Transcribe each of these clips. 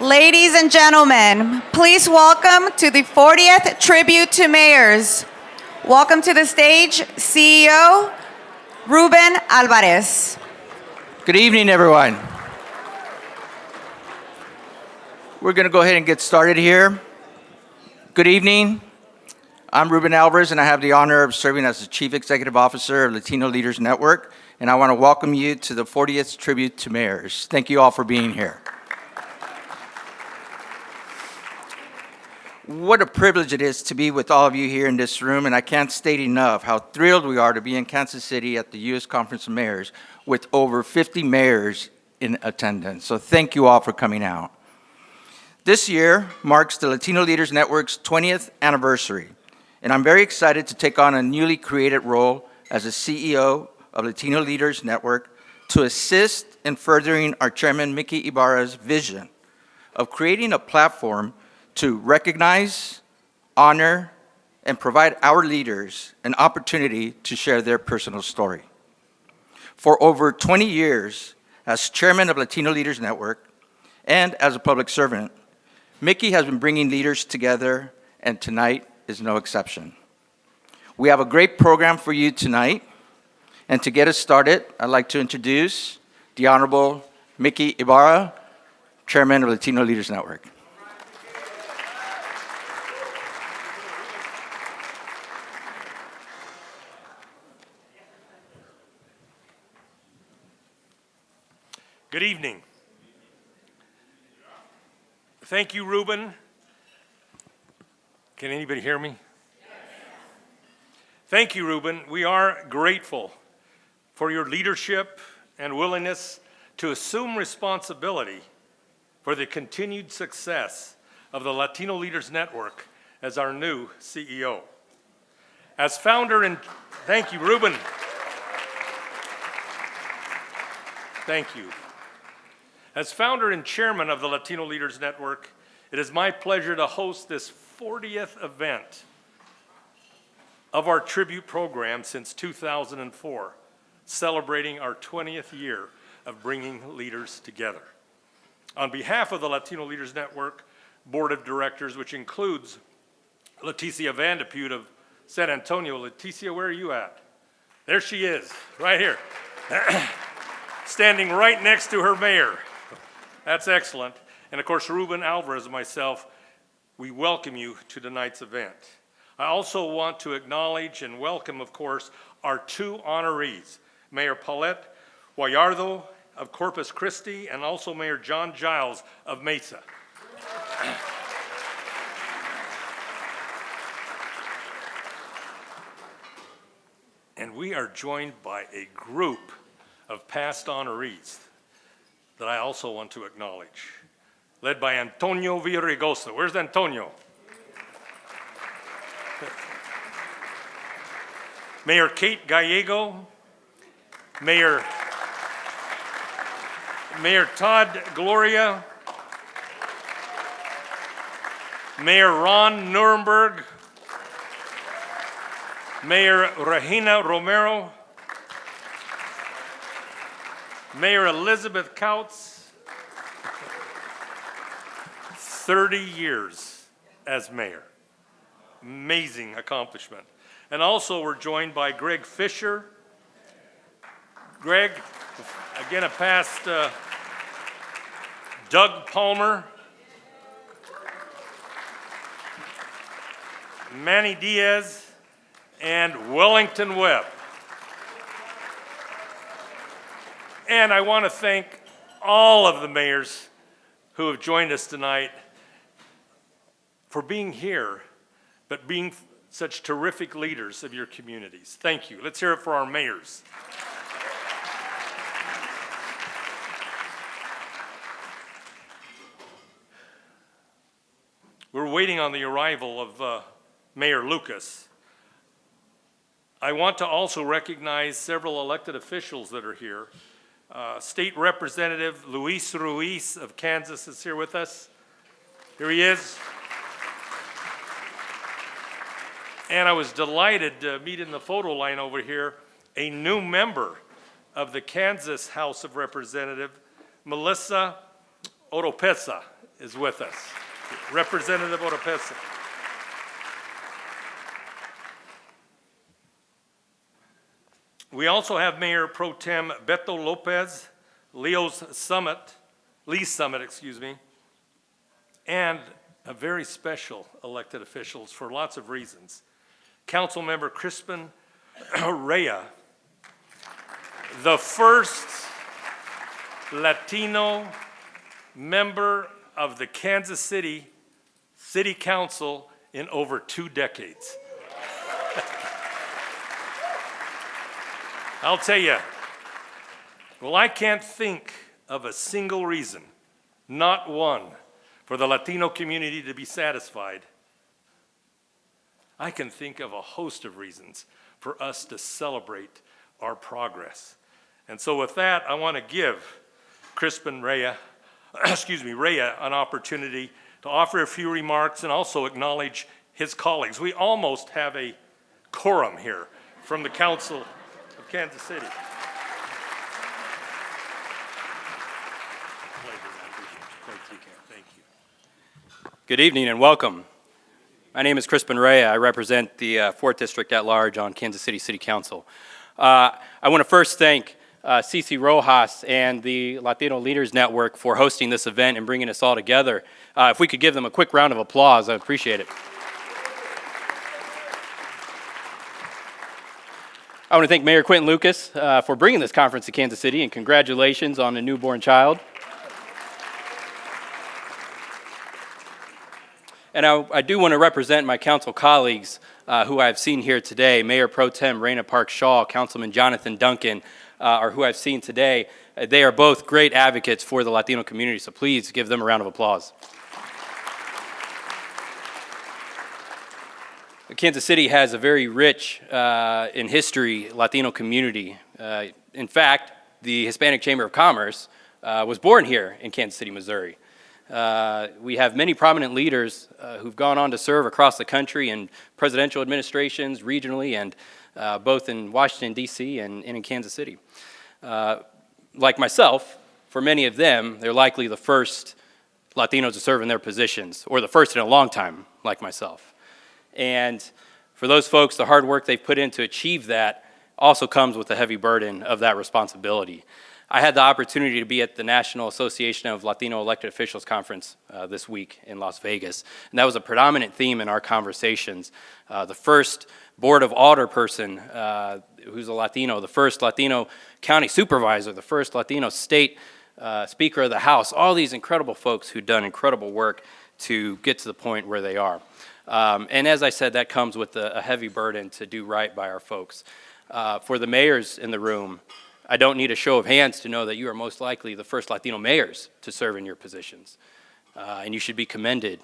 Ladies and gentlemen, please welcome to the 40th Tribute to Mayors. Welcome to the stage, CEO Ruben Alvarez. Good evening, everyone. We're going to go ahead and get started here. Good evening. I'm Ruben Alvarez, and I have the honor of serving as the Chief Executive Officer of Latino Leaders Network, and I want to welcome you to the 40th Tribute to Mayors. Thank you all for being here. What a privilege it is to be with all of you here in this room, and I can't state enough how thrilled we are to be in Kansas City at the U.S. Conference of Mayors with over 50 mayors in attendance. So thank you all for coming out. This year marks the Latino Leaders Network's 20th anniversary, and I'm very excited to take on a newly created role as the CEO of Latino Leaders Network to assist in furthering our chairman, Mickey Ibarra's vision of creating a platform to recognize, honor, and provide our leaders an opportunity to share their personal story. For over 20 years, as chairman of Latino Leaders Network and as a public servant, Mickey has been bringing leaders together, and tonight is no exception. We have a great program for you tonight, and to get us started, I'd like to introduce the Honorable Mickey Ibarra, chairman of Latino Leaders Network. Good evening. Thank you, Ruben. Can anybody hear me? Thank you, Ruben. We are grateful for your leadership and willingness to assume responsibility for the continued success of the Latino Leaders Network as our new CEO. As founder and thank you, Ruben. Thank you. As founder and chairman of the Latino Leaders Network, it is my pleasure to host this 40th event of our tribute program since 2004, celebrating our 20th year of bringing leaders together. On behalf of the Latino Leaders Network Board of Directors, which includes Leticia Vandepute of San Antonio. Leticia, where are you at? There she is, right here, standing right next to her mayor. That's excellent. And of course, Ruben Alvarez and myself, we welcome you to tonight's event. I also want to acknowledge and welcome, of course, our two honorees, Mayor Paulette Guayardo of Corpus Christi and also Mayor John Giles of Mesa. And we are joined by a group of past honorees that I also want to acknowledge, led by Antonio Villaraigosa. Where's Antonio? Mayor Kate Gallego, Mayor Todd Gloria, Mayor Ron Nuremberg, Mayor Regina Romero, Mayor Elizabeth Kautz, 30 years as mayor. Amazing accomplishment. And also we're joined by Greg Fisher. Greg, again a past Doug Palmer, Manny Diaz, and Wellington Webb. And I want to thank all of the mayors who have joined us tonight for being here, but being such terrific leaders of your communities. Thank you. Let's hear it for our mayors. We're waiting on the arrival of Mayor Lucas. I want to also recognize several elected officials that are here. State Representative Luis Ruiz of Kansas is here with us. Here he is. And I was delighted to meet in the photo line over here a new member of the Kansas House of Representatives, Melissa Oropesa is with us. Representative Oropesa. We also have Mayor Pro Tem Beto Lopez, Lee's Summit, and a very special elected officials for lots of reasons. Councilmember Crispin Rhea, the first Latino member of the Kansas City City Council in over 2 decades. I'll tell you, well, I can't think of a single reason, not one, for the Latino community to be satisfied. I can think of a host of reasons for us to celebrate our progress. And so with that, I want to give Crispin Rhea, an opportunity to offer a few remarks and also acknowledge his colleagues. We almost have a quorum here from the Council of Kansas City. Thank you. Good evening and welcome. My name is Crispin Rhea. I represent the 4th District at large on Kansas City City Council. I want to first thank Cici Rojas and the Latino Leaders Network for hosting this event and bringing us all together. If we could give them a quick round of applause, I'd appreciate it. I want to thank Mayor Quentin Lucas for bringing this conference to Kansas City, and congratulations on a newborn child. And I do want to represent my council colleagues who I've seen here today. Mayor Pro Tem Raina Park Shaw, Councilman Jonathan Duncan, are who I've seen today. They are both great advocates for the Latino community, so please give them a round of applause. Kansas City has a very rich, in history, Latino community. In fact, the Hispanic Chamber of Commerce was born here in Kansas City, Missouri. We have many prominent leaders who've gone on to serve across the country in presidential administrations, regionally, and both in Washington, D.C. and in Kansas City. Like myself, for many of them, they're likely the first Latinos to serve in their positions, or the first in a long time, like myself. And for those folks, the hard work they've put in to achieve that also comes with a heavy burden of that responsibility. I had the opportunity to be at the National Association of Latino Elected Officials Conference this week in Las Vegas, and that was a predominant theme in our conversations. The first Board of Alderperson who's a Latino, the first Latino county supervisor, the first Latino state Speaker of the House, all these incredible folks who've done incredible work to get to the point where they are. And as I said, that comes with a heavy burden to do right by our folks. For the mayors in the room, I don't need a show of hands to know that you are most likely the first Latino mayors to serve in your positions. And you should be commended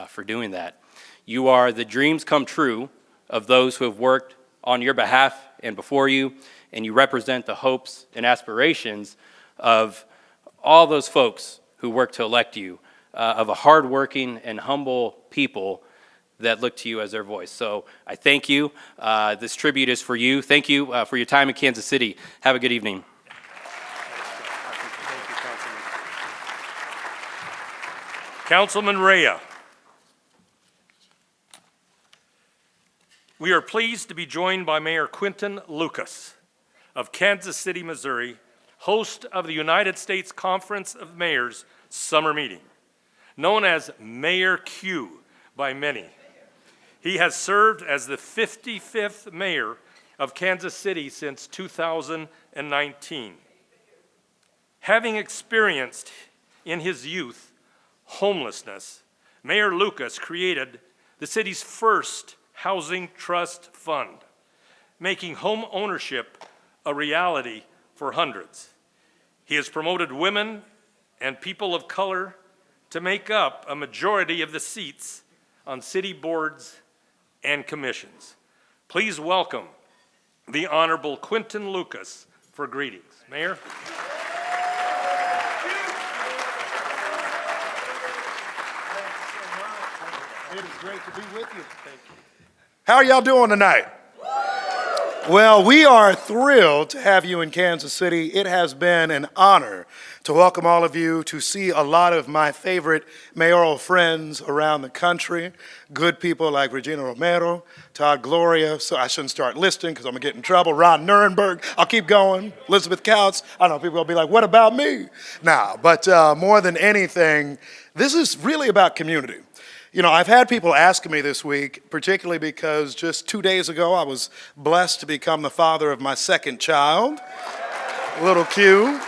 for doing that. You are the dreams come true of those who have worked on your behalf and before you, and you represent the hopes and aspirations of all those folks who work to elect you, of a hardworking and humble people that look to you as their voice. So I thank you. This tribute is for you. Thank you for your time in Kansas City. Have a good evening. Councilman Rhea. We are pleased to be joined by Mayor Quentin Lucas of Kansas City, Missouri, host of the United States Conference of Mayors summer meeting, known as Mayor Q by many. He has served as the 55th mayor of Kansas City since 2019. Having experienced in his youth homelessness, Mayor Lucas created the city's first housing trust fund, making home ownership a reality for hundreds. He has promoted women and people of color to make up a majority of the seats on city boards and commissions. Please welcome the Honorable Quentin Lucas for greetings. Mayor. It is great to be with you. Thank you. How are y'all doing tonight? Well, we are thrilled to have you in Kansas City. It has been an honor to welcome all of you, to see a lot of my favorite mayoral friends around the country, good people like Regina Romero, Todd Gloria, so I shouldn't start listing because I'm gonna get in trouble, Ron Nirenberg, I'll keep going, Elizabeth Couts, I know people will be like, what about me? Nah, but more than anything, this is really about community. You know, I've had people ask me this week, particularly because just 2 days ago I was blessed to become the father of my second child, little Q.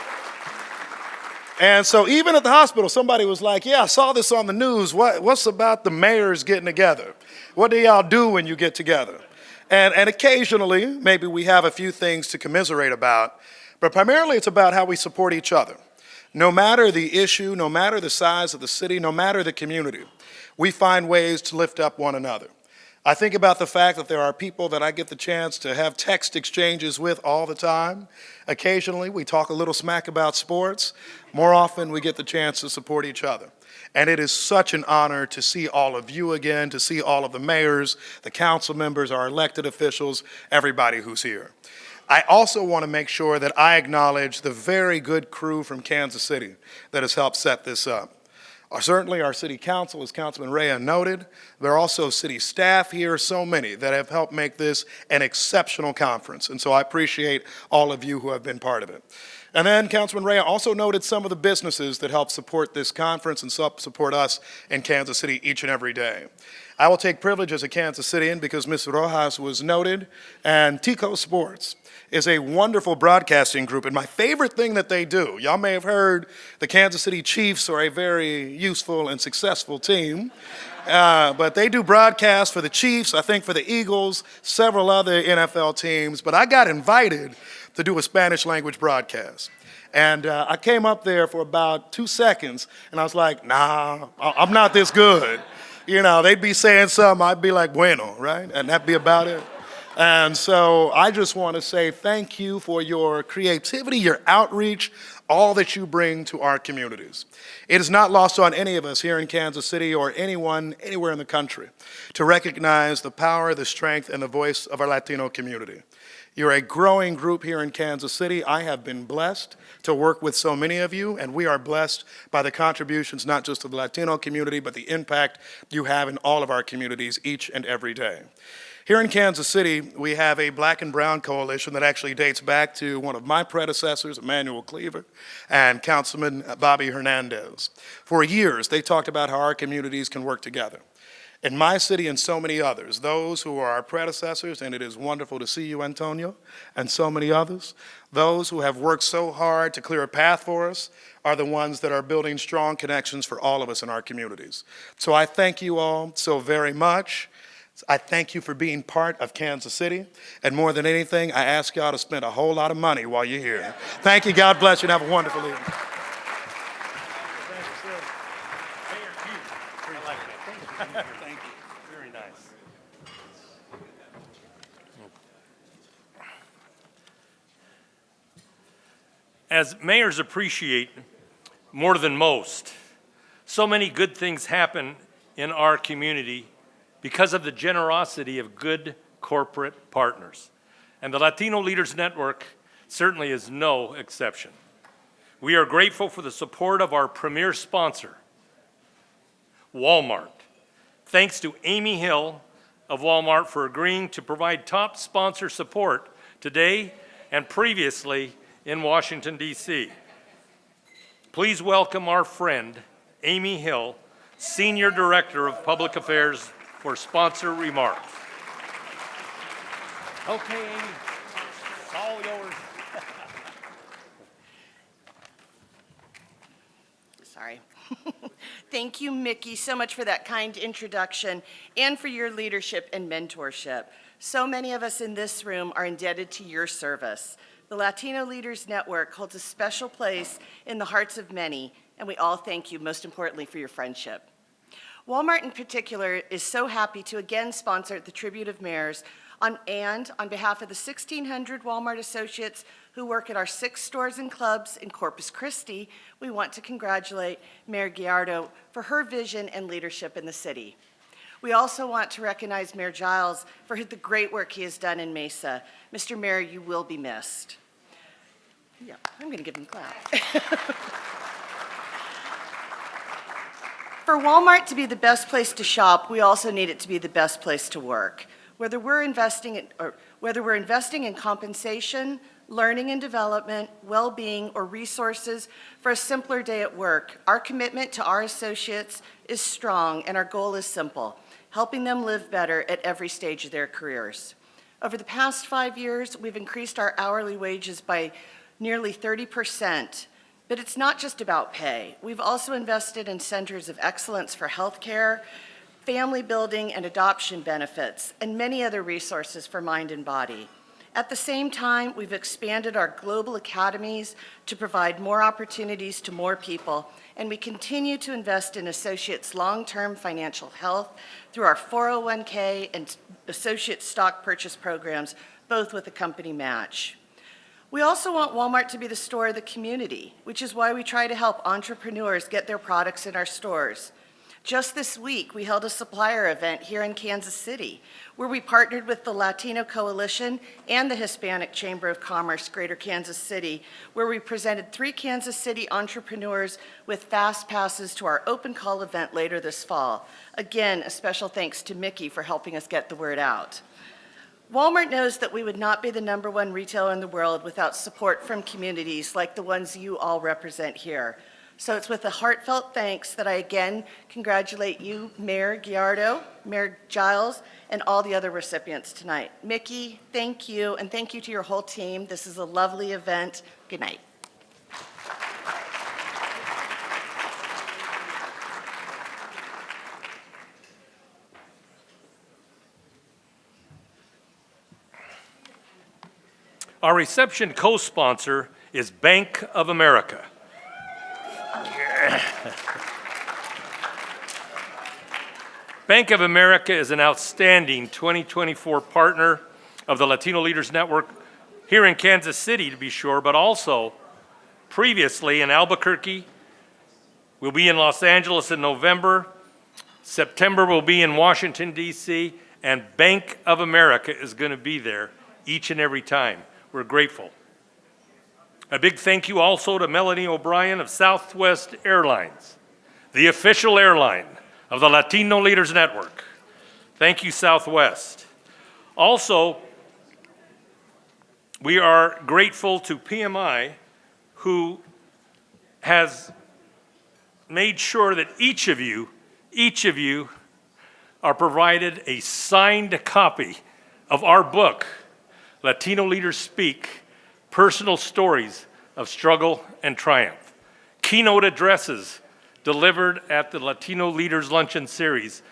And so even at the hospital, somebody was like, yeah, I saw this on the news. What's about the mayors getting together? What do y'all do when you get together? And occasionally, maybe we have a few things to commiserate about, but primarily it's about how we support each other. No matter the issue, no matter the size of the city, no matter the community, we find ways to lift up one another. I think about the fact that there are people that I get the chance to have text exchanges with all the time. Occasionally, we talk a little smack about sports. More often, we get the chance to support each other. And it is such an honor to see all of you again, to see all of the mayors, the council members, our elected officials, everybody who's here. I also want to make sure that I acknowledge the very good crew from Kansas City that has helped set this up. Certainly our city council, as Councilman Rea noted. There are also city staff here, so many that have helped make this an exceptional conference. And so I appreciate all of you who have been part of it. And then Councilman Rea also noted some of the businesses that help support this conference and support us in Kansas City each and every day. I will take privilege as a Kansas Citian because Ms. Rojas was noted, and Tico Sports is a wonderful broadcasting group, and my favorite thing that they do, y'all may have heard the Kansas City Chiefs are a very useful and successful team, but they do broadcasts for the Chiefs, I think for the Eagles, several other NFL teams, but I got invited to do a Spanish language broadcast. And I came up there for about 2 seconds, and I was like, nah, I'm not this good. You know, they'd be saying something, I'd be like, bueno, right? And that'd be about it. And so I just want to say thank you for your creativity, your outreach, all that you bring to our communities. It is not lost on any of us here in Kansas City or anyone anywhere in the country to recognize the power, the strength, and the voice of our Latino community. You're a growing group here in Kansas City. I have been blessed to work with so many of you, and we are blessed by the contributions not just of the Latino community, but the impact you have in all of our communities each and every day. Here in Kansas City, we have a black and brown coalition that actually dates back to one of my predecessors, Emmanuel Cleaver, and Councilman Bobby Hernandez. For years, they talked about how our communities can work together. In my city and so many others, those who are our predecessors, and it is wonderful to see you, Antonio, and so many others, those who have worked so hard to clear a path for us are the ones that are building strong connections for all of us in our communities. So I thank you all so very much. I thank you for being part of Kansas City. And more than anything, I ask y'all to spend a whole lot of money while you're here. Thank you, God bless you, and have a wonderful evening. Thank you. Very nice. As mayors appreciate more than most, so many good things happen in our community because of the generosity of good corporate partners. And the Latino Leaders Network certainly is no exception. We are grateful for the support of our premier sponsor, Walmart. Thanks to Amy Hill of Walmart for agreeing to provide top sponsor support today and previously in Washington, D.C. Please welcome our friend, Amy Hill, Senior Director of Public Affairs, for sponsor remarks. Okay, Amy, it's all yours. Sorry. Thank you, Mickey, so much for that kind introduction and for your leadership and mentorship. So many of us in this room are indebted to your service. The Latino Leaders Network holds a special place in the hearts of many, and we all thank you, most importantly, for your friendship. Walmart in particular is so happy to again sponsor the Tribute of Mayors, and on behalf of the 1,600 Walmart associates who work at our 6 stores and clubs in Corpus Christi, we want to congratulate Mayor Gallardo for her vision and leadership in the city. We also want to recognize Mayor Giles for the great work he has done in Mesa. Mr. Mayor, you will be missed. Yeah, I'm going to give him a clap. For Walmart to be the best place to shop, we also need it to be the best place to work. Whether we're investing in compensation, learning and development, well-being, or resources for a simpler day at work, our commitment to our associates is strong, and our goal is simple: helping them live better at every stage of their careers. Over the past 5 years, we've increased our hourly wages by nearly 30%. But it's not just about pay. We've also invested in centers of excellence for healthcare, family building and adoption benefits, and many other resources for mind and body. At the same time, we've expanded our global academies to provide more opportunities to more people, and we continue to invest in associates' long-term financial health through our 401k and associate stock purchase programs, both with a company match. We also want Walmart to be the store of the community, which is why we try to help entrepreneurs get their products in our stores. Just this week, we held a supplier event here in Kansas City, where we partnered with the Latino Coalition and the Hispanic Chamber of Commerce, Greater Kansas City, where we presented 3 Kansas City entrepreneurs with fast passes to our open call event later this fall. Again, a special thanks to Mickey for helping us get the word out. Walmart knows that we would not be the #1 retailer in the world without support from communities like the ones you all represent here. So it's with a heartfelt thanks that I again congratulate you, Mayor Gallardo, Mayor Giles, and all the other recipients tonight. Mickey, thank you, and thank you to your whole team. This is a lovely event. Good night. Our reception co-sponsor is Bank of America. Bank of America is an outstanding 2024 partner of the Latino Leaders Network here in Kansas City, to be sure, but also previously in Albuquerque. We'll be in Los Angeles in November. September we'll be in Washington, D.C., and Bank of America is going to be there each and every time. We're grateful. A big thank you also to Melanie O'Brien of Southwest Airlines, the official airline of the Latino Leaders Network. Thank you, Southwest. Also, we are grateful to PMI, who has made sure that each of you are provided a signed copy of our book, Latino Leaders Speak: Personal Stories of Struggle and Triumph. Keynote addresses delivered at the Latino Leaders Luncheon Series.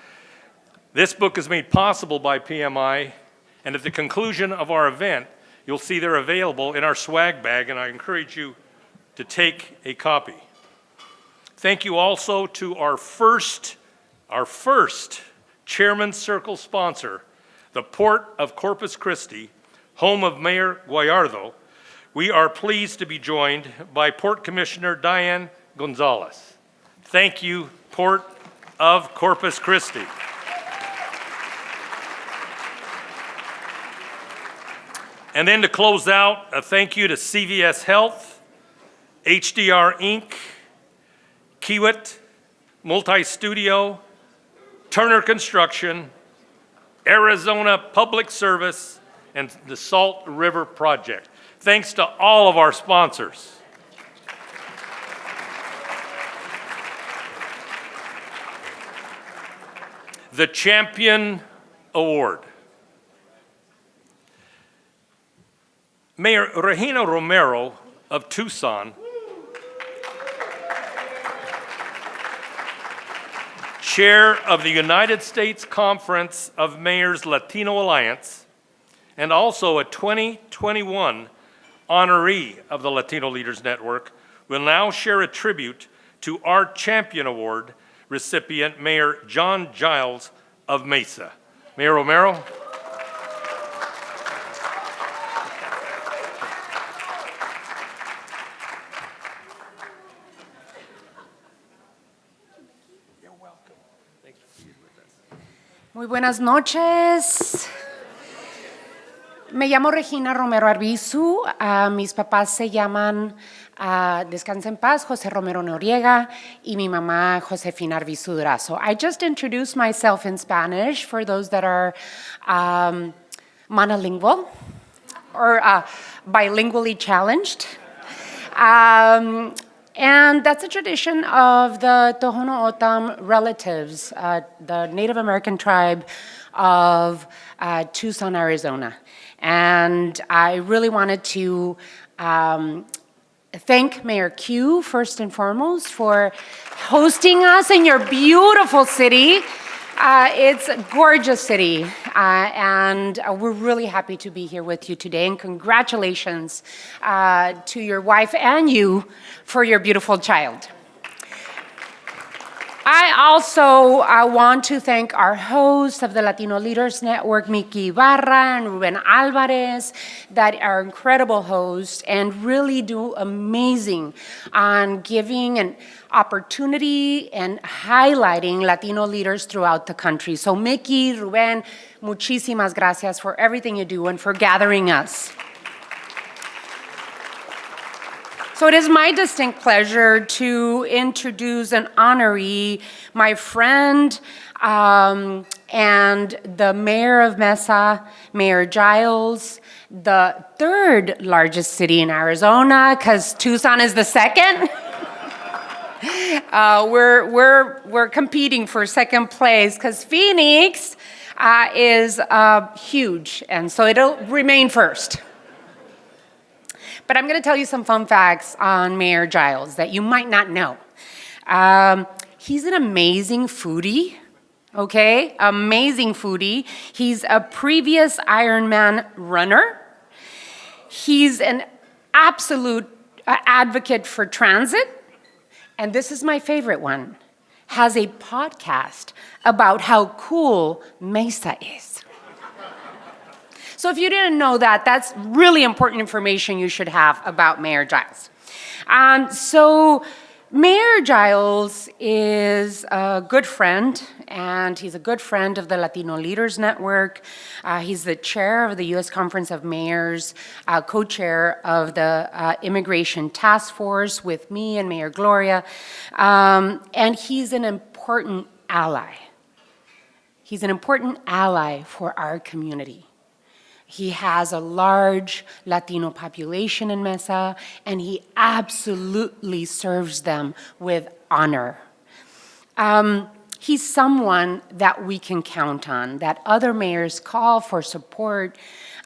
This book is made possible by PMI, and at the conclusion of our event, you'll see they're available in our swag bag, and I encourage you to take a copy. Thank you also to our first Chairman's Circle sponsor, the Port of Corpus Christi, home of Mayor Gallardo. We are pleased to be joined by Port Commissioner Diane Gonzalez. Thank you, Port of Corpus Christi. And then to close out, a thank you to CVS Health, HDR Inc., Kiewit, Multi-Studio, Turner Construction, Arizona Public Service, and the Salt River Project. Thanks to all of our sponsors. The Champion Award. Mayor Regina Romero of Tucson, Chair of the United States Conference of Mayors Latino Alliance, and also a 2021 honoree of the Latino Leaders Network, will now share a tribute to our Champion Award recipient, Mayor John Giles of Mesa. Mayor Romero. You're welcome. Thanks for being with us. Muy buenas noches. Me llamo Regina Romero Arbizu. Mis papás se llaman, descansa en paz, José Romero Noriega, y mi mamá, Josefina Arbizu Durazo. I just introduced myself in Spanish for those that are monolingual or bilingually challenged. And that's a tradition of the Tohono O'odham relatives, the Native American tribe of Tucson, Arizona. And I really wanted to thank Mayor Q, first and foremost, for hosting us in your beautiful city. It's a gorgeous city, and we're really happy to be here with you today. And congratulations to your wife and you for your beautiful child. I also want to thank our hosts of the Latino Leaders Network, Miki Ibarra and Ruben Alvarez, that are incredible hosts and really do amazing on giving an opportunity and highlighting Latino leaders throughout the country. So Miki, Ruben, muchísimas gracias for everything you do and for gathering us. So it is my distinct pleasure to introduce an honoree, my friend and the mayor of Mesa, Mayor Giles, the third largest city in Arizona, because Tucson is the second. We're competing for second place because Phoenix is huge, and so it'll remain first. But I'm going to tell you some fun facts on Mayor Giles that you might not know. He's an amazing foodie, okay? Amazing foodie. He's a previous Ironman runner. He's an absolute advocate for transit. And this is my favorite one. Has a podcast about how cool Mesa is. So if you didn't know that, that's really important information you should have about Mayor Giles. So Mayor Giles is a good friend, and he's a good friend of the Latino Leaders Network. He's the chair of the U.S. Conference of Mayors, co-chair of the Immigration Task Force with me and Mayor Gloria, and he's an important ally. He's an important ally for our community. He has a large Latino population in Mesa, and he absolutely serves them with honor. He's someone that we can count on, that other mayors call for support,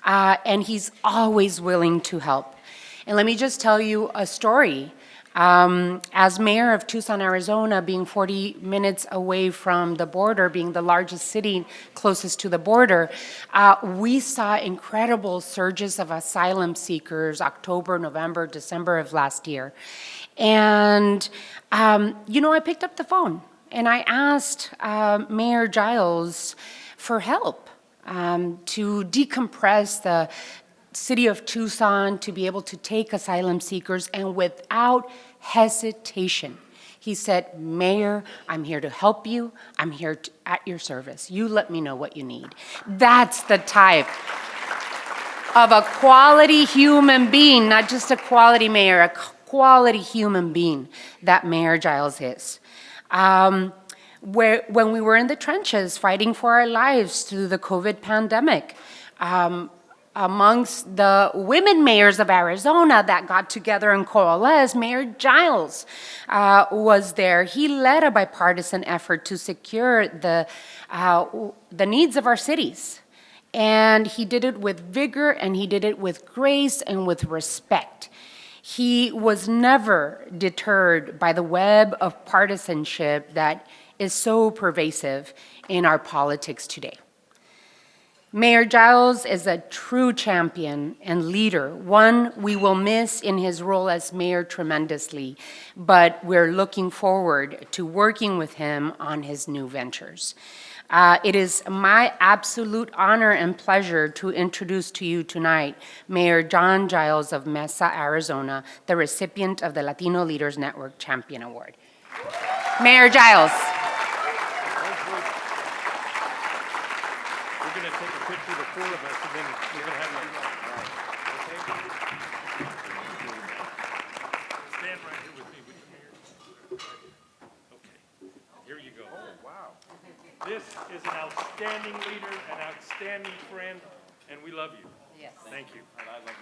and he's always willing to help. And let me just tell you a story. As mayor of Tucson, Arizona, being 40 minutes away from the border, being the largest city closest to the border, we saw incredible surges of asylum seekers October, November, December of last year. And, I picked up the phone and I asked Mayor Giles for help to decompress the city of Tucson, to be able to take asylum seekers, and without hesitation, he said, Mayor, I'm here to help you. I'm here at your service. You let me know what you need. That's the type of a quality human being, not just a quality mayor, a quality human being that Mayor Giles is. When we were in the trenches fighting for our lives through the COVID pandemic, amongst the women mayors of Arizona that got together and coalesced, Mayor Giles was there. He led a bipartisan effort to secure the needs of our cities. And he did it with vigor, and he did it with grace and with respect. He was never deterred by the web of partisanship that is so pervasive in our politics today. Mayor Giles is a true champion and leader, one we will miss in his role as mayor tremendously, but we're looking forward to working with him on his new ventures. It is my absolute honor and pleasure to introduce to you tonight Mayor John Giles of Mesa, Arizona, the recipient of the Latino Leaders Network Champion Award. Mayor Giles. take a picture of the four of us, and then we're going to have you. Okay? Stand right here with me. Would you, Mayor? Okay. Here you go. Oh, wow. This is an outstanding leader, an outstanding friend, and we love you. Yes. Thank you. And I love you.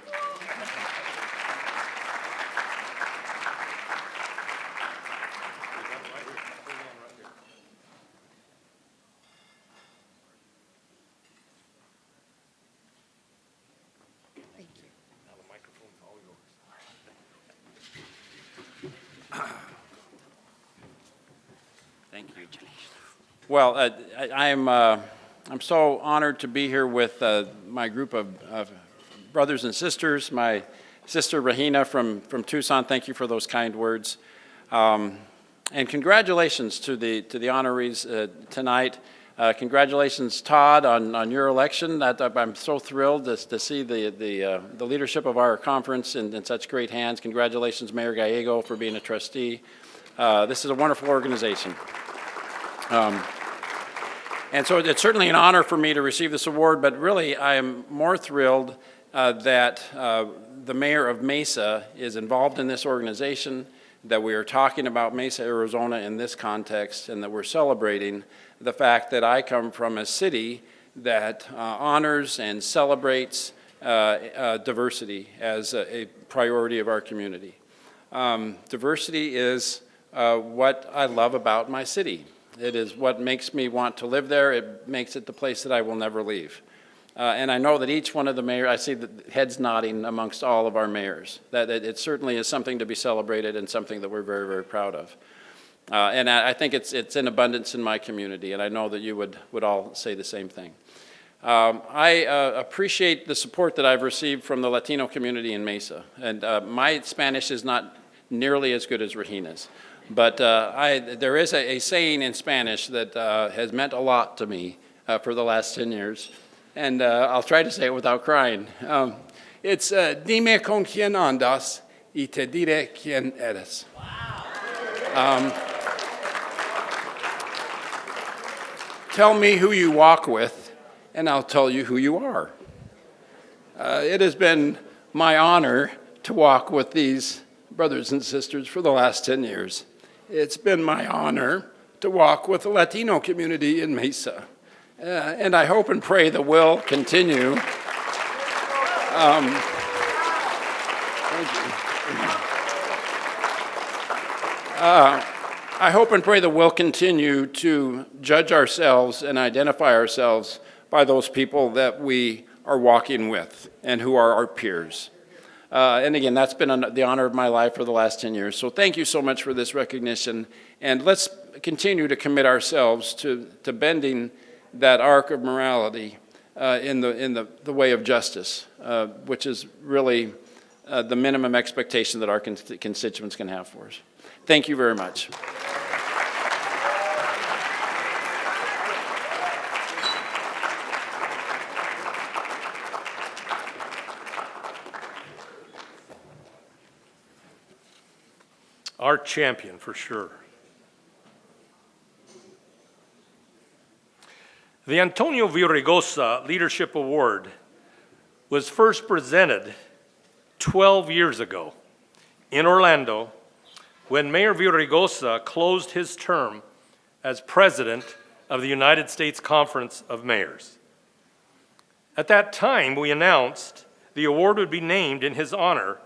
Thank you. Now the microphone's all yours. Thank you. Well, I'm so honored to be here with my group of brothers and sisters. My sister Rahina from Tucson, thank you for those kind words. And congratulations to the honorees tonight. Congratulations, Todd, on your election. I'm so thrilled to see the leadership of our conference in such great hands. Congratulations, Mayor Gallego, for being a trustee. This is a wonderful organization. And so it's certainly an honor for me to receive this award, but really I am more thrilled that the mayor of Mesa is involved in this organization, that we are talking about Mesa, Arizona in this context, and that we're celebrating the fact that I come from a city that honors and celebrates diversity as a priority of our community. Diversity is what I love about my city. It is what makes me want to live there. It makes it the place that I will never leave. And I know that each one of the mayors, I see the heads nodding amongst all of our mayors, that it certainly is something to be celebrated and something that we're very, very proud of. And I think it's in abundance in my community, and I know that you would all say the same thing. I appreciate the support that I've received from the Latino community in Mesa. And my Spanish is not nearly as good as Regina's. But there is a saying in Spanish that has meant a lot to me for the last 10 years. And I'll try to say it without crying. It's, dime con quien andas y te diré quién eres. Tell me who you walk with, and I'll tell you who you are. It has been my honor to walk with these brothers and sisters for the last 10 years. It's been my honor to walk with the Latino community in Mesa. And I hope and pray that we'll continue. I hope and pray that we'll continue to judge ourselves and identify ourselves by those people that we are walking with and who are our peers. And again, that's been the honor of my life for the last 10 years. So thank you so much for this recognition. And let's continue to commit ourselves to bending that arc of morality in the way of justice, which is really the minimum expectation that our constituents can have for us. Thank you very much. Our champion, for sure. The Antonio Villaraigosa Leadership Award was first presented 12 years ago in Orlando when Mayor Villaraigosa closed his term as president of the United States Conference of Mayors. At that time, we announced the award would be named in his honor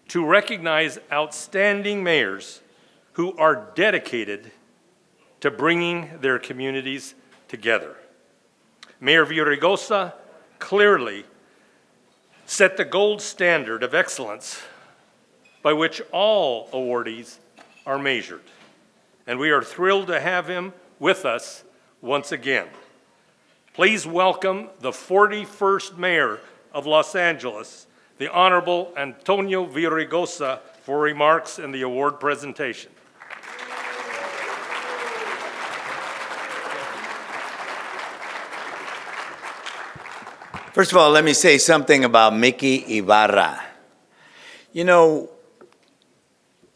to recognize outstanding mayors who are dedicated to bringing their communities together. Mayor Villaraigosa clearly set the gold standard of excellence by which all awardees are measured, and we are thrilled to have him with us once again. Please welcome the 41st Mayor of Los Angeles, the Honorable Antonio Villaraigosa, for remarks in the award presentation. First of all, let me say something about Mickey Ibarra. You know,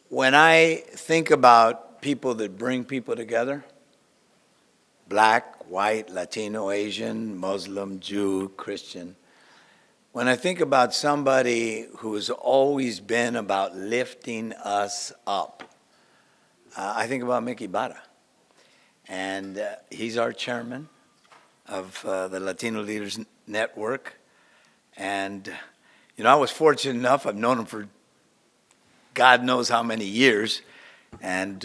when I think about people that bring people together, black, white, Latino, Asian, Muslim, Jew, Christian. When I think about somebody who has always been about lifting us up, I think about Mickey Ibarra. And he's our chairman of the Latino Leaders Network. And, you know, I was fortunate enough, I've known him for God knows how many years. And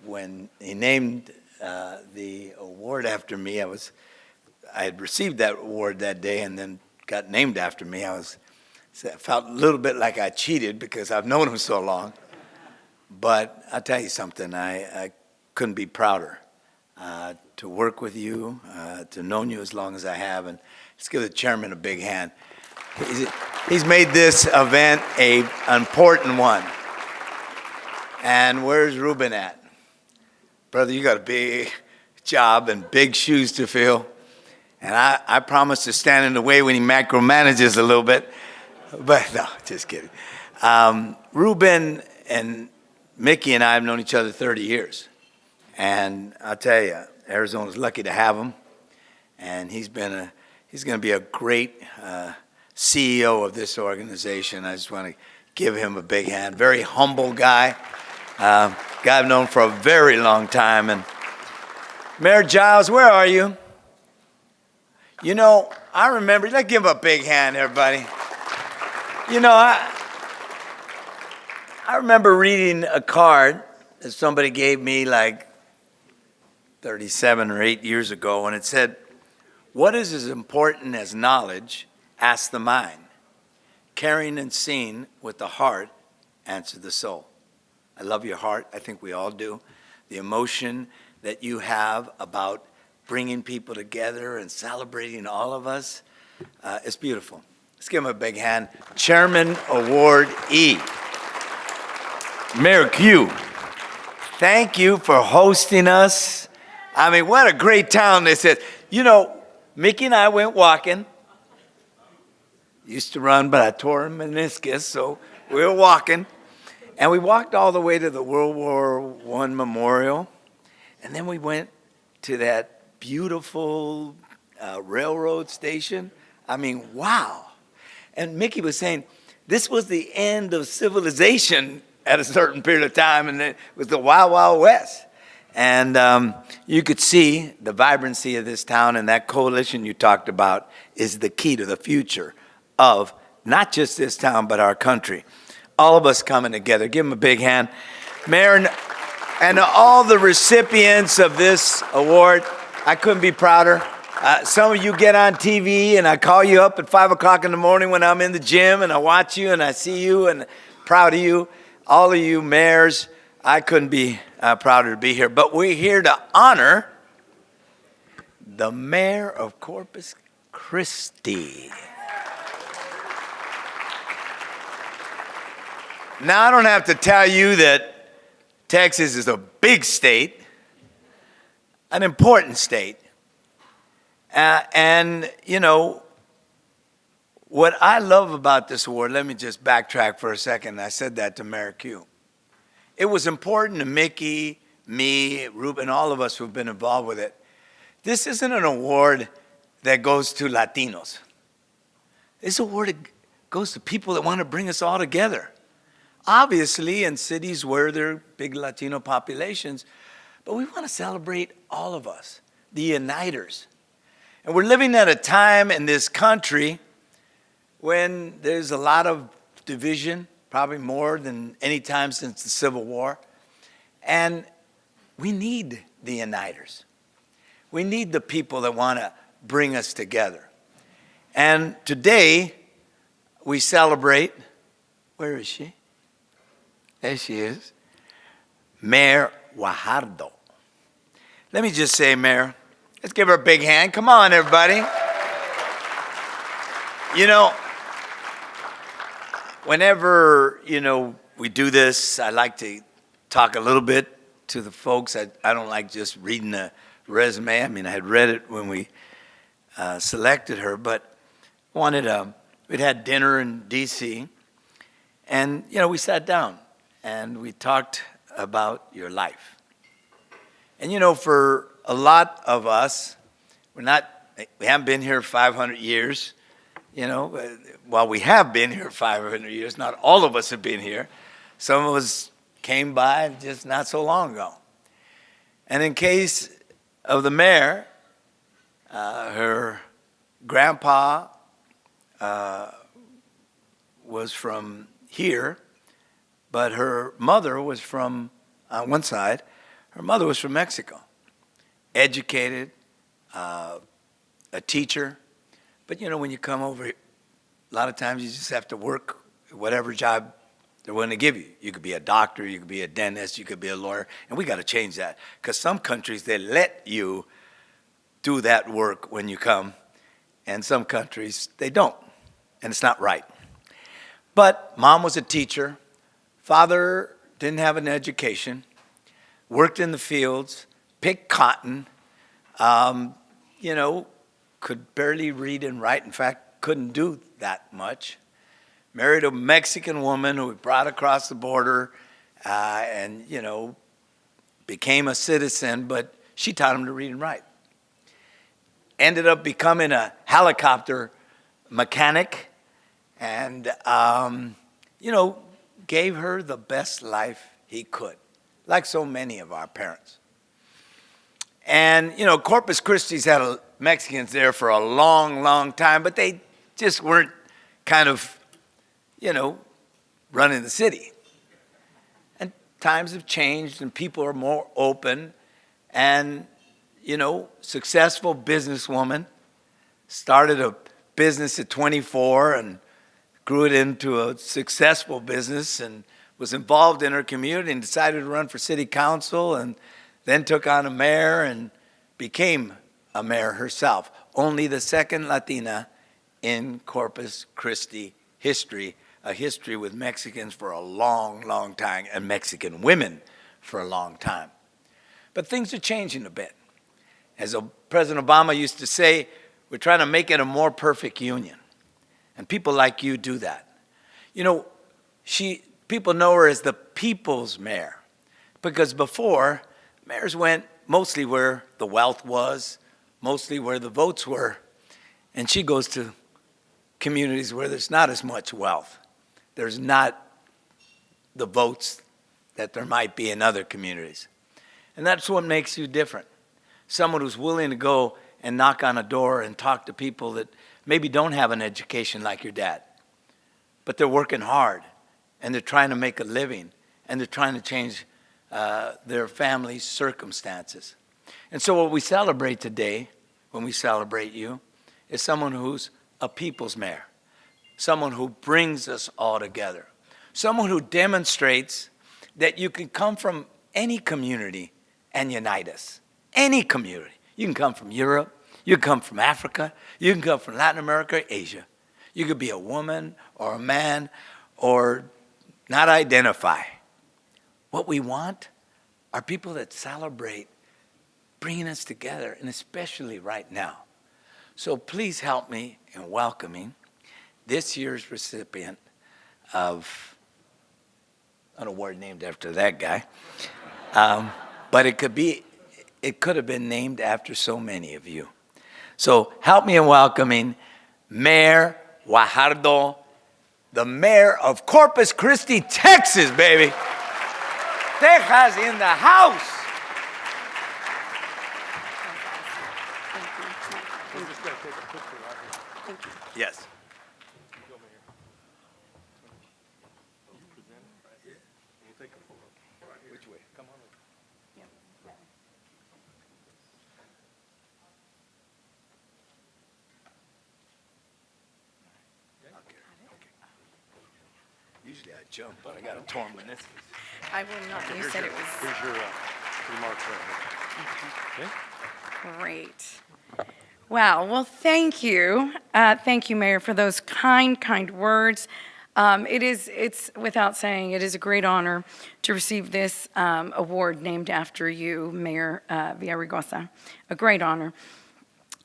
when he named the award after me, I had received that award that day and then got named after me. I felt a little bit like I cheated because I've known him so long. But I'll tell you something, I couldn't be prouder to work with you, to know you as long as I have. And let's give the chairman a big hand. He's made this event an important one. And where's Ruben at? Brother, you got a big job and big shoes to fill. And I promise to stand in the way when he macromanages a little bit. But no, just kidding. Ruben and Mickey and I have known each other 30 years. And I'll tell you, Arizona's lucky to have him. And he's going to be a great CEO of this organization. I just want to give him a big hand. Very humble guy. Guy I've known for a very long time. And Mayor Giles, where are you? You know, I remember, let's give him a big hand, everybody. You know, I remember reading a card that somebody gave me like 37 or 8 years ago, and it said, "What is as important as knowledge? Ask the mind. Caring and seeing with the heart, answer the soul." I love your heart. I think we all do. The emotion that you have about bringing people together and celebrating all of us, it's beautiful. Let's give him a big hand. Chairman Award E. Mayor Q, thank you for hosting us. I mean, what a great town this is. You know, Mickey and I went walking. Used to run, but I tore a meniscus, so we were walking. And we walked all the way to the World War I Memorial. And then we went to that beautiful railroad station. I mean, wow. And Mickey was saying, this was the end of civilization at a certain period of time, and it was the Wild Wild West. And you could see the vibrancy of this town, and that coalition you talked about is the key to the future of not just this town, but our country. All of us coming together. Give them a big hand. Mayor, and all the recipients of this award, I couldn't be prouder. Some of you get on TV, and I call you up at 5 o'clock in the morning when I'm in the gym, and I watch you, and I see you, and proud of you. All of you mayors, I couldn't be prouder to be here. But we're here to honor the mayor of Corpus Christi. Now, I don't have to tell you that Texas is a big state, an important state. And, you know, what I love about this award, let me just backtrack for a second. I said that to Mayor Q. It was important to Mickey, me, Ruben, all of us who've been involved with it. This isn't an award that goes to Latinos. This award goes to people that want to bring us all together. Obviously, in cities where there are big Latino populations, but we want to celebrate all of us, the uniters. And we're living at a time in this country when there's a lot of division, probably more than any time since the Civil War. And we need the uniters. We need the people that want to bring us together. And today, we celebrate, where is she? There she is, Mayor Guajardo. Let me just say, Mayor, let's give her a big hand. Come on, everybody. You know, whenever, we do this, I like to talk a little bit to the folks. I don't like just reading a resume. I mean, I had read it when we selected her, but we'd had dinner in D.C., and, we sat down. And we talked about your life. And for a lot of us, we haven't been here 500 years, you know. Well, we have been here 500 years. Not all of us have been here. Some of us came by just not so long ago. And in case of the mayor, her grandpa was from here, but her mother was from, on one side, her mother was from Mexico. Educated, a teacher. But you know, when you come over, a lot of times you just have to work whatever job they're willing to give you. You could be a doctor, you could be a dentist, you could be a lawyer, and we got to change that. Because some countries, they let you do that work when you come, and some countries, they don't, and it's not right. But mom was a teacher. Father didn't have an education, worked in the fields, picked cotton, you know, could barely read and write. In fact, couldn't do that much. Married a Mexican woman who we brought across the border and, you know, became a citizen, but she taught him to read and write. Ended up becoming a helicopter mechanic and, you know, gave her the best life he could, like so many of our parents. And, you know, Corpus Christi's had Mexicans there for a long, long time, but they just weren't kind of, you know, running the city. And times have changed and people are more open. And, you know, successful businesswoman, started a business at 24 and grew it into a successful business and was involved in her community and decided to run for city council and then took on a mayor and became a mayor herself. Only the second Latina in Corpus Christi history, a history with Mexicans for a long, long time and Mexican women for a long time. But things are changing a bit. As President Obama used to say, we're trying to make it a more perfect union. And people like you do that. You know, people know her as the people's mayor because before, mayors went mostly where the wealth was, mostly where the votes were, and she goes to communities where there's not as much wealth. There's not the votes that there might be in other communities. And that's what makes you different. Someone who's willing to go and knock on a door and talk to people that maybe don't have an education like your dad, but they're working hard and they're trying to make a living and they're trying to change their family's circumstances. And so what we celebrate today, when we celebrate you, is someone who's a people's mayor, someone who brings us all together, someone who demonstrates that you can come from any community and unite us. Any community. You can come from Europe, you can come from Africa, you can come from Latin America, Asia. You could be a woman or a man or not identify. What we want are people that celebrate bringing us together, and especially right now. So please help me in welcoming this year's recipient of an award named after that guy. But it could have been named after so many of you. So help me in welcoming Mayor Guajardo, the mayor of Corpus Christi, Texas, baby. Texas in the house. We're just going to take a picture right here. Yes. We'll take a photo right here. Which way? Come on. Usually I jump, but I got a torn meniscus. I will not. You said it was Here's your remarks right here. Okay? great. Wow. Well, thank you. Thank you, Mayor, for those kind words. It's without saying, it is a great honor to receive this award named after you, Mayor Villaraigosa. A great honor.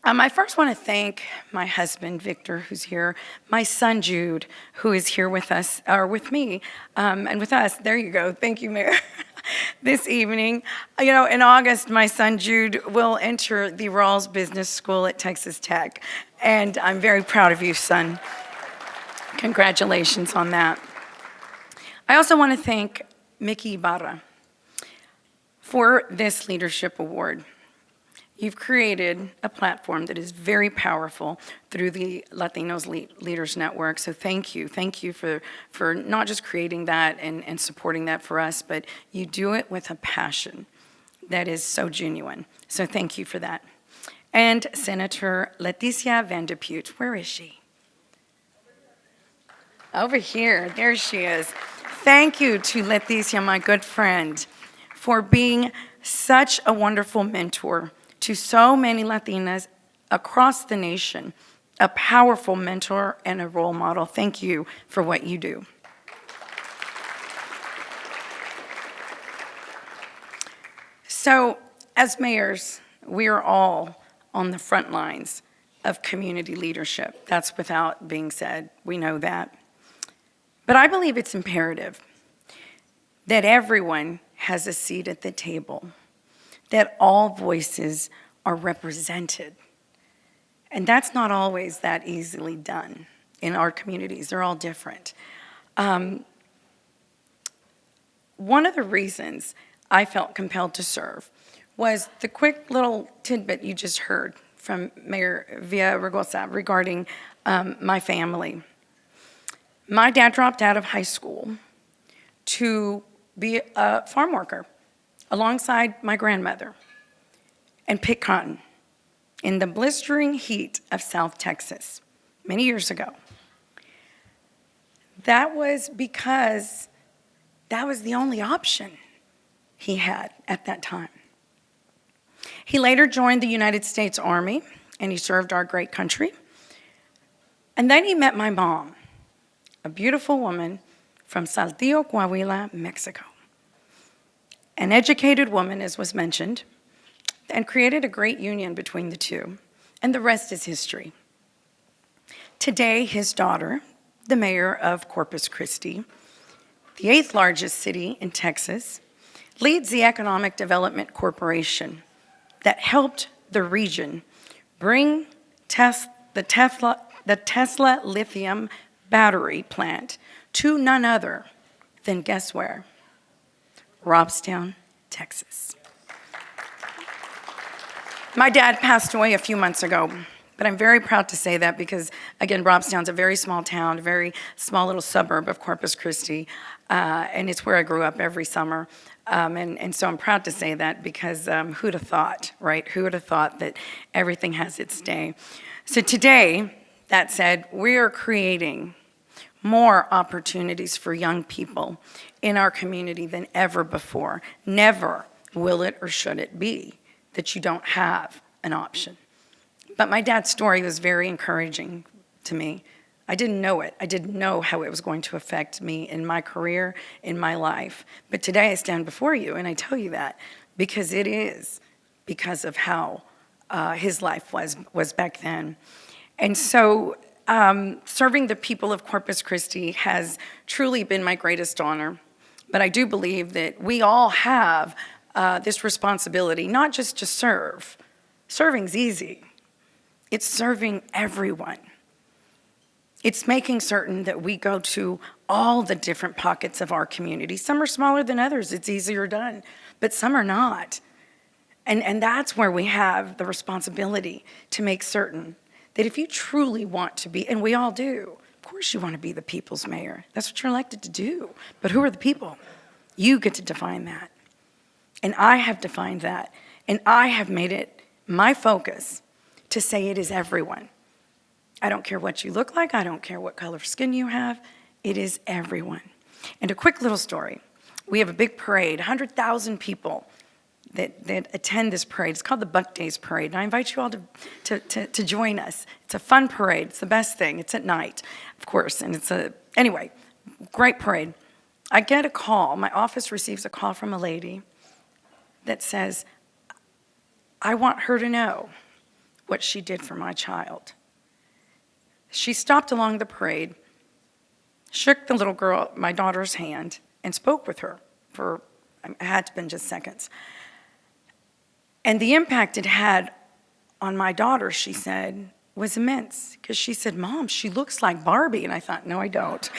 I first want to thank my husband, Victor, who's here, my son, Jude, who is here with us, or with me, and with us. There you go. Thank you, Mayor. this evening. You know, in August, my son Jude will enter the Rawls Business School at Texas Tech, and I'm very proud of you, son. Congratulations on that. I also want to thank Mickey Ibarra for this leadership award. You've created a platform that is very powerful through the Latinos Leaders Network, so thank you. Thank you for not just creating that and supporting that for us, but you do it with a passion that is so genuine. So thank you for that. And Senator Leticia Van de Putte, where is she? Over here, there she is. Thank you to Leticia, my good friend, for being such a wonderful mentor to so many Latinas across the nation, a powerful mentor and a role model. Thank you for what you do. So, as mayors, we are all on the front lines of community leadership. That's without being said. We know that. But I believe it's imperative that everyone has a seat at the table, that all voices are represented. And that's not always that easily done in our communities. They're all different. One of the reasons I felt compelled to serve was the quick little tidbit you just heard from Mayor Villaraigosa regarding my family. My dad dropped out of high school to be a farm worker alongside my grandmother and pick cotton in the blistering heat of South Texas many years ago. That was because that was the only option he had at that time. He later joined the United States Army and he served our great country. And then he met my mom, a beautiful woman from Saltillo, Coahuila, Mexico. An educated woman, as was mentioned, and created a great union between the two, and the rest is history. Today, his daughter, the mayor of Corpus Christi, the 8th largest city in Texas, leads the Economic Development Corporation that helped the region bring the Tesla lithium battery plant to none other than, guess where? Robstown, Texas. My dad passed away a few months ago, but I'm very proud to say that because, again, Robstown's a very small town, a very small little suburb of Corpus Christi, and it's where I grew up every summer. And so I'm proud to say that because who'd have thought, right? Who would have thought that everything has its day? So today, that said, we are creating more opportunities for young people in our community than ever before. Never will it or should it be that you don't have an option. But my dad's story was very encouraging to me. I didn't know it. I didn't know how it was going to affect me in my career, in my life. But today I stand before you and I tell you that because it is because of how his life was back then. And so serving the people of Corpus Christi has truly been my greatest honor. But I do believe that we all have this responsibility, not just to serve. Serving's easy. It's serving everyone. It's making certain that we go to all the different pockets of our community. Some are smaller than others. It's easier done. But some are not. And that's where we have the responsibility to make certain that if you truly want to be, and we all do, of course you want to be the people's mayor. That's what you're elected to do. But who are the people? You get to define that. And I have defined that. And I have made it my focus to say it is everyone. I don't care what you look like. I don't care what color skin you have. It is everyone. And a quick little story. We have a big parade, 100,000 people that attend this parade. It's called the Buck Days Parade. And I invite you all to join us. It's a fun parade. It's the best thing. It's at night, of course. And anyway, great parade. I get a call. My office receives a call from a lady that says, I want her to know what she did for my child. She stopped along the parade, shook the little girl, my daughter's hand, and spoke with her for It had to have been just seconds. And the impact it had on my daughter, she said, was immense. Because she said, Mom, she looks like Barbie. And I thought, no, I don't.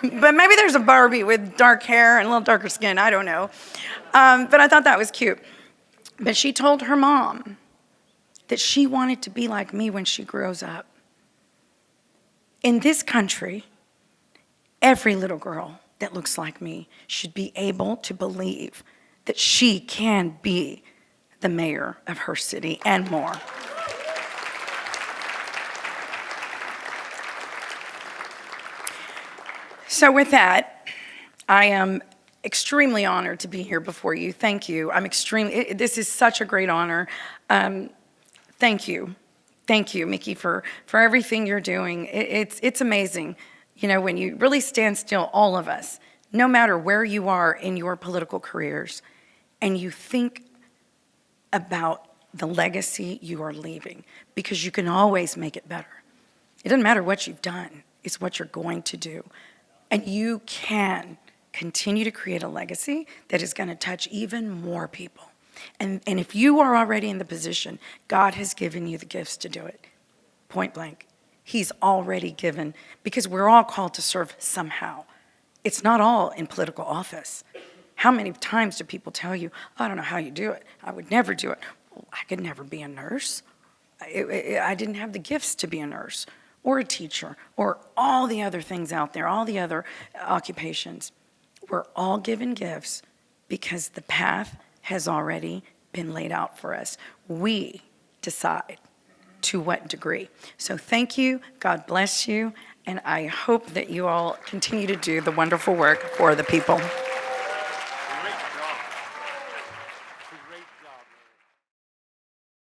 But maybe there's a Barbie with dark hair and a little darker skin. I don't know. But I thought that was cute. But she told her mom that she wanted to be like me when she grows up. In this country, every little girl that looks like me should be able to believe that she can be the mayor of her city and more. So with that, I am extremely honored to be here before you. Thank you. This is such a great honor. Thank you. Thank you, Mickey, for everything you're doing. It's amazing, when you really stand still, all of us, no matter where you are in your political careers, and you think about the legacy you are leaving, because you can always make it better. It doesn't matter what you've done, it's what you're going to do. And you can continue to create a legacy that is going to touch even more people. And if you are already in the position, God has given you the gifts to do it. Point blank. He's already given, because we're all called to serve somehow. It's not all in political office. How many times do people tell you, I don't know how you do it. I would never do it. Well, I could never be a nurse. I didn't have the gifts to be a nurse or a teacher or all the other things out there, all the other occupations. We're all given gifts because the path has already been laid out for us. We decide to what degree. So thank you, God bless you, and I hope that you all continue to do the wonderful work for the people.